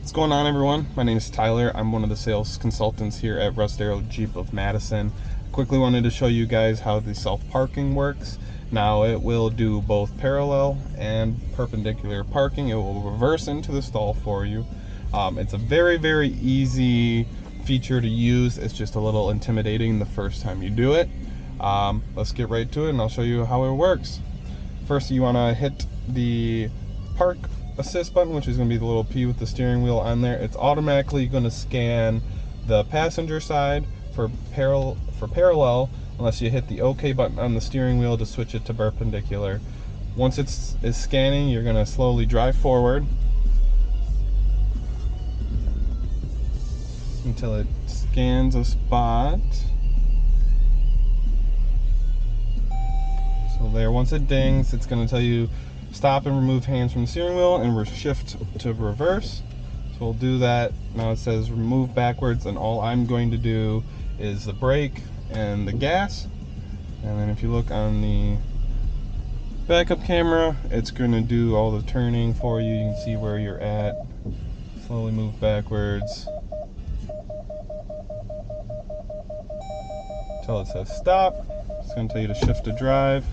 What's going on, everyone? My name is Tyler. I'm one of the sales consultants here at Russ Darrow Jeep of Madison. Quickly wanted to show you guys how the self-parking works. Now it will do both parallel and perpendicular parking. It will reverse into the stall for you. It's a very easy feature to use. It's just a little intimidating the first time you do it. Let's get right to it and I'll show you how it works. First, you want to hit the park assist button, which is going to be the little P with the steering wheel on there. It's automatically going to scan the passenger side for parallel unless you hit the OK button on the steering wheel to switch it to perpendicular. Once it's scanning, you're going to slowly drive forward until it scans a spot. So there, once it dings, it's going to tell you stop and remove hands from the steering wheel and shift to reverse. So we'll do that. Now it says remove backwards, and all I'm going to do is the brake and the gas. And then if you look on the backup camera, it's going to do all the turning for you. You can see where you're at. Slowly move backwards until it says stop. It's going to tell you to shift to drive.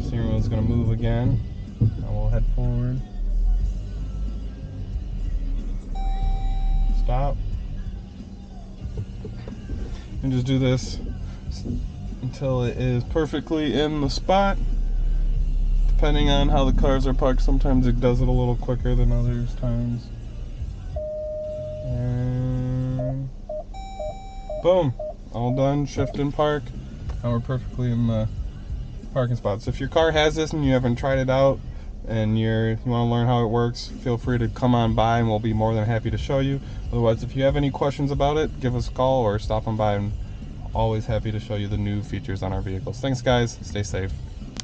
Steering wheel is going to move again. Now we'll head forward. Stop. And just do this until it is perfectly in the spot. Depending on how the cars are parked, sometimes it does it a little quicker than others times. And boom, all done. Shift and park. Now we're perfectly in the parking spots. If your car has this and you haven't tried it out and you want to learn how it works, feel free to come on by and we'll be more than happy to show you. Otherwise, if you have any questions about it, give us a call or stop on by, and always happy to show you the new features on our vehicles. Thanks guys, stay safe.